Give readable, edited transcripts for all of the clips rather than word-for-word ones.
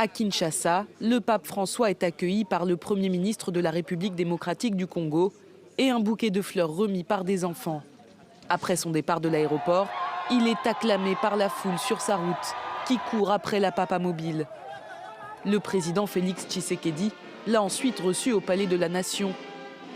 À Kinshasa, le pape François est accueilli par le Premier ministre de la République démocratique du Congo et un bouquet de fleurs remis par des enfants. Après son départ de l'aéroport, il est acclamé par la foule sur sa route qui court après la papa mobile. Le président Félix Tshisekedi l'a ensuite reçu au Palais de la Nation.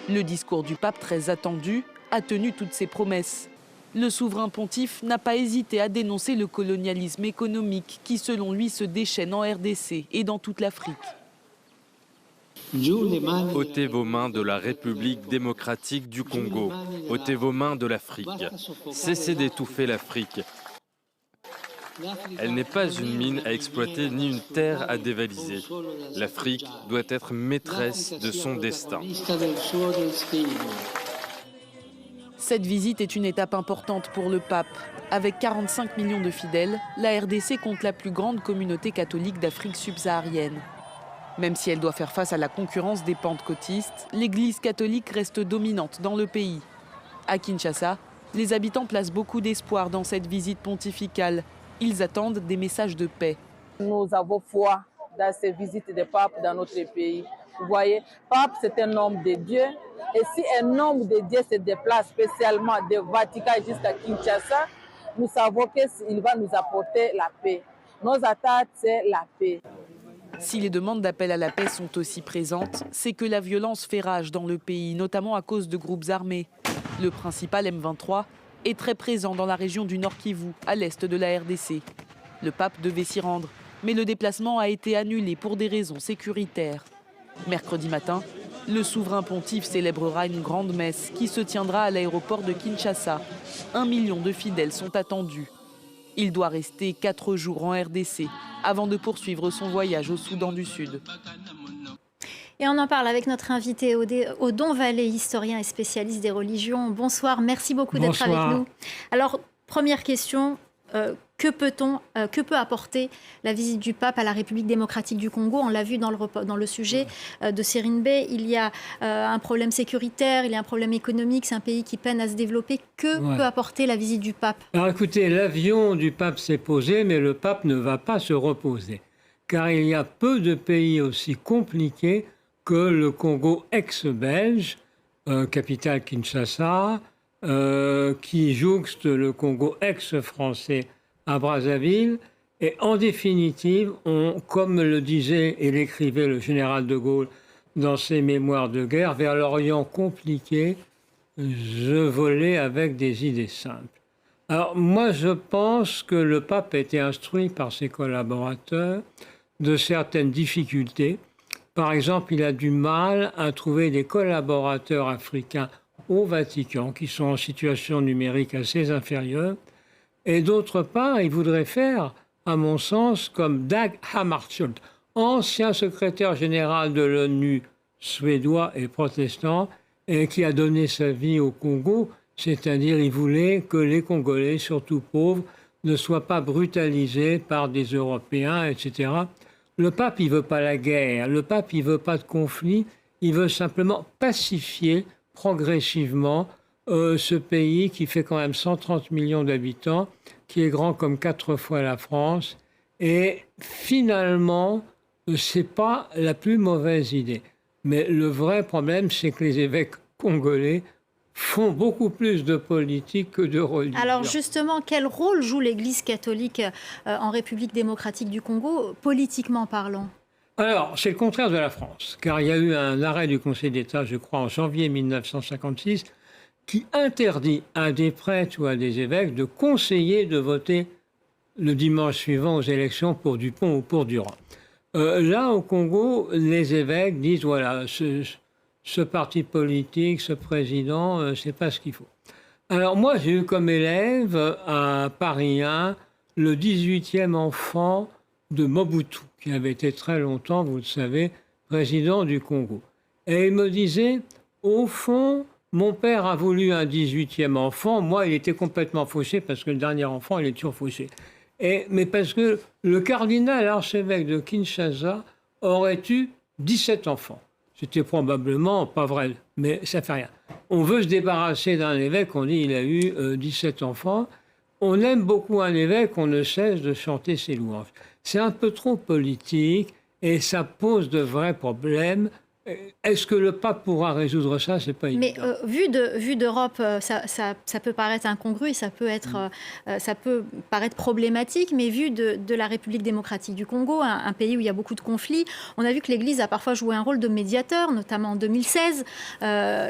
Le discours du pape, très attendu, a tenu toutes ses promesses. Le souverain pontife n'a pas hésité à dénoncer le colonialisme économique qui, selon lui, se déchaîne en RDC et dans toute l'Afrique. Ôtez vos mains de la République démocratique du Congo. Ôtez vos mains de l'Afrique. Cessez d'étouffer l'Afrique. Elle n'est pas une mine à exploiter ni une terre à dévaliser. L'Afrique doit être maîtresse de son destin. Cette visite est une étape importante pour le pape. Avec 45 millions de fidèles, la RDC compte la plus grande communauté catholique d'Afrique subsaharienne. Même si elle doit faire face à la concurrence des pentecôtistes, l'Église catholique reste dominante dans le pays. À Kinshasa, les habitants placent beaucoup d'espoir dans cette visite pontificale. Ils attendent des messages de paix. Nous avons foi dans ces visites de pape dans notre pays. Vous voyez, pape, c'est un homme de Dieu. Et si un homme de Dieu se déplace spécialement de Vatican jusqu'à Kinshasa, nous savons qu'il va nous apporter la paix. Nos attentes, c'est la paix. Si les demandes d'appel à la paix sont aussi présentes, c'est que la violence fait rage dans le pays, notamment à cause de groupes armés. Le principal M23 est très présent dans la région du Nord Kivu, à l'est de la RDC. Le pape devait s'y rendre, mais le déplacement a été annulé pour des raisons sécuritaires. Mercredi matin, le souverain pontife célébrera une grande messe qui se tiendra à l'aéroport de Kinshasa. 1 million de fidèles sont attendus. Il doit rester 4 jours en RDC avant de poursuivre son voyage au Soudan du Sud. Et on en parle avec notre invité Odon Vallée, historien et spécialiste des religions. Bonsoir, merci beaucoup d'être avec nous. Alors, première question, que peut apporter la visite du pape à la République démocratique du Congo? On l'a vu dans le sujet de Serine Bey, il y a un problème sécuritaire, il y a un problème économique, c'est un pays qui peine à se développer. Que peut apporter la visite du pape? Alors écoutez, l'avion du pape s'est posé, mais le pape ne va pas se reposer. Car il y a peu de pays aussi compliqués que le Congo ex-belge, capitale Kinshasa, qui jouxte le Congo ex-français à Brazzaville. Et en définitive, comme le disait et l'écrivait le général de Gaulle dans ses mémoires de guerre, vers l'Orient compliqué, je volais avec des idées simples. Alors moi, je pense que le pape a été instruit par ses collaborateurs de certaines difficultés. Par exemple, il a du mal à trouver des collaborateurs africains au Vatican qui sont en situation numérique assez inférieure. Et d'autre part, il voudrait faire, à mon sens, comme Dag Hammarskjöld, ancien secrétaire général de l'ONU suédois et protestant, et qui a donné sa vie au Congo, c'est-à-dire il voulait que les Congolais, surtout pauvres, ne soient pas brutalisés par des Européens, etc. Le pape, il ne veut pas la guerre, le pape, il ne veut pas de conflit, il veut simplement pacifier progressivement ce pays qui fait quand même 130 millions d'habitants, qui est grand comme 4 fois la France. Et finalement, ce n'est pas la plus mauvaise idée. Mais le vrai problème, c'est que les évêques congolais font beaucoup plus de politique que de religion. Alors justement, quel rôle joue l'Église catholique en République démocratique du Congo, politiquement parlant? Alors, c'est le contraire de la France, car il y a eu un arrêt du Conseil d'État, je crois, en janvier 1956, qui interdit à des prêtres ou à des évêques de conseiller de voter le dimanche suivant aux élections pour Dupont ou pour Durand. Là, au Congo, les évêques disent, voilà, ce parti politique, ce président, c'est pas ce qu'il faut. Alors moi, j'ai eu comme élève à Paris 1 le 18e enfant de Mobutu, qui avait été très longtemps, vous le savez, président du Congo. Et il me disait, au fond, mon père a voulu un 18e enfant, moi, il était complètement fauché, parce que le dernier enfant, il est toujours fauché. Mais parce que le cardinal archevêque de Kinshasa aurait eu 17 enfants. C'était probablement pas vrai, mais ça fait rien. On veut se débarrasser d'un évêque, on dit il a eu 17 enfants. On aime beaucoup un évêque, on ne cesse de chanter ses louanges. c'est un peu trop politique et ça pose de vrais problèmes. Est-ce que le pape pourra résoudre ça? C'est pas évident. Mais vu d'Europe, ça peut paraître incongru et ça peut paraître problématique, mais vu de la République démocratique du Congo, un pays où il y a beaucoup de conflits, on a vu que l'Église a parfois joué un rôle de médiateur, notamment en 2016,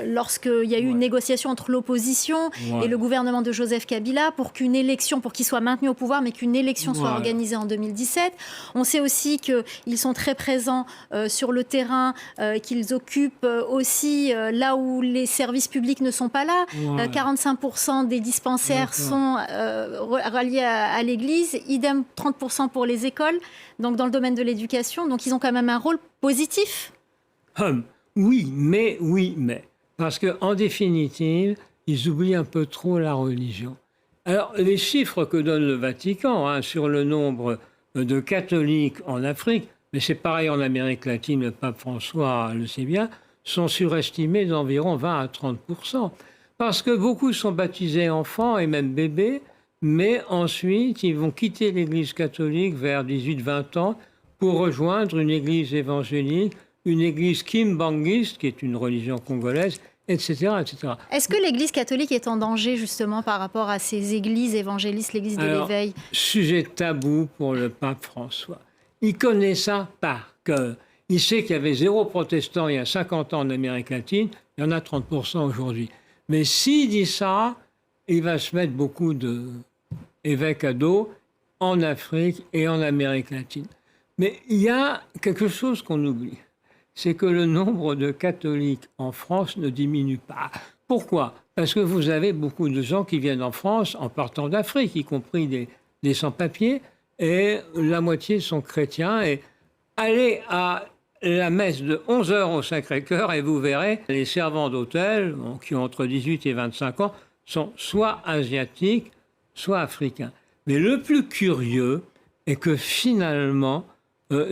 lorsqu'il y a eu une négociation entre l'opposition et le gouvernement de Joseph Kabila pour qu'une élection, pour qu'il soit maintenu au pouvoir, mais qu'une élection soit organisée en 2017. On sait aussi qu'ils sont très présents sur le terrain, qu'ils occupent aussi là où les services publics ne sont pas là. 45% des dispensaires sont reliés à l'Église, idem 30% pour les écoles, donc dans le domaine de l'éducation. Donc ils ont quand même un rôle positif. Oui, mais. Parce qu'en définitive, ils oublient un peu trop la religion. Alors, les chiffres que donne le Vatican sur le nombre de catholiques en Afrique, mais c'est pareil en Amérique latine, le pape François le sait bien, sont surestimés d'environ 20 à 30%. Parce que beaucoup sont baptisés enfants et même bébés, mais ensuite ils vont quitter l'Église catholique vers 18-20 ans pour rejoindre une église évangélique, une église kimbangiste, qui est une religion congolaise, etc. etc. Est-ce que l'Église catholique est en danger justement par rapport à ces églises évangélistes, l'Église de l'éveil? Sujet tabou pour le pape François. Il connaît ça par cœur. Il sait qu'il y avait 0 protestants il y a 50 ans en Amérique latine, il y en a 30% aujourd'hui. Mais s'il dit ça, il va se mettre beaucoup d'évêques à dos en Afrique et en Amérique latine. Mais il y a quelque chose qu'on oublie, c'est que le nombre de catholiques en France ne diminue pas. Pourquoi? Parce que vous avez beaucoup de gens qui viennent en France en partant d'Afrique, y compris des sans-papiers, et la moitié sont chrétiens. Et allez à la messe de 11h au Sacré-Cœur et vous verrez, les servants d'hôtel, qui ont entre 18 et 25 ans, sont soit asiatiques, soit africains. Mais le plus curieux est que finalement,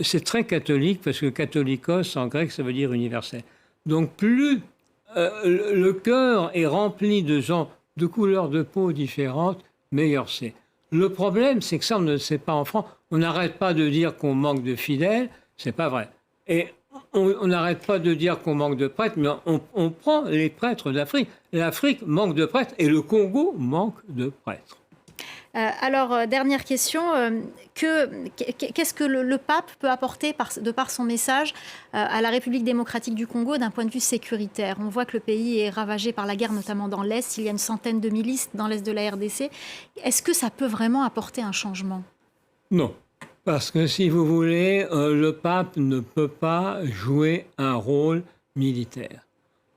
c'est très catholique, parce que catholikos en grec, ça veut dire universel. Donc plus le cœur est rempli de gens de couleurs de peau différentes, meilleur c'est. Le problème, c'est que ça, on ne le sait pas en France. On n'arrête pas de dire qu'on manque de fidèles, c'est pas vrai. Et on n'arrête pas de dire qu'on manque de prêtres, mais on prend les prêtres d'Afrique. L'Afrique manque de prêtres et le Congo manque de prêtres. Alors, dernière question, qu'est-ce que le pape peut apporter de par son message à la République démocratique du Congo d'un point de vue sécuritaire? On voit que le pays est ravagé par la guerre, notamment dans l'Est. Il y a une centaine de milices dans l'Est de la RDC. Est-ce que ça peut vraiment apporter un changement? Non. Parce que, si vous voulez, le pape ne peut pas jouer un rôle militaire.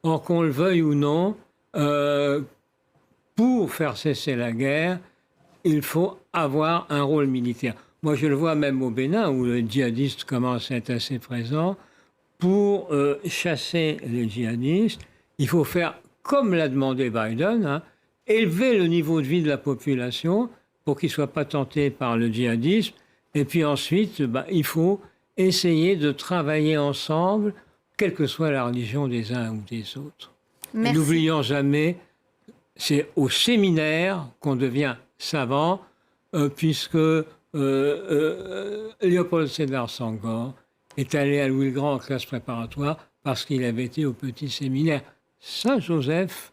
Or, qu'on le veuille ou non, pour faire cesser la guerre, il faut avoir un rôle militaire. Moi, je le vois même au Bénin, où le djihadiste commence à être assez présent. Pour chasser les djihadistes, il faut faire comme l'a demandé Biden, élever le niveau de vie de la population pour qu'ils ne soient pas tentés par le djihadisme. Et puis ensuite, il faut essayer de travailler ensemble, quelle que soit la religion des uns ou des autres. N'oublions jamais, c'est au séminaire qu'on devient savant, puisque Léopold Sédar Senghor est allé à Louis le Grand en classe préparatoire parce qu'il avait été au petit séminaire Saint-Joseph.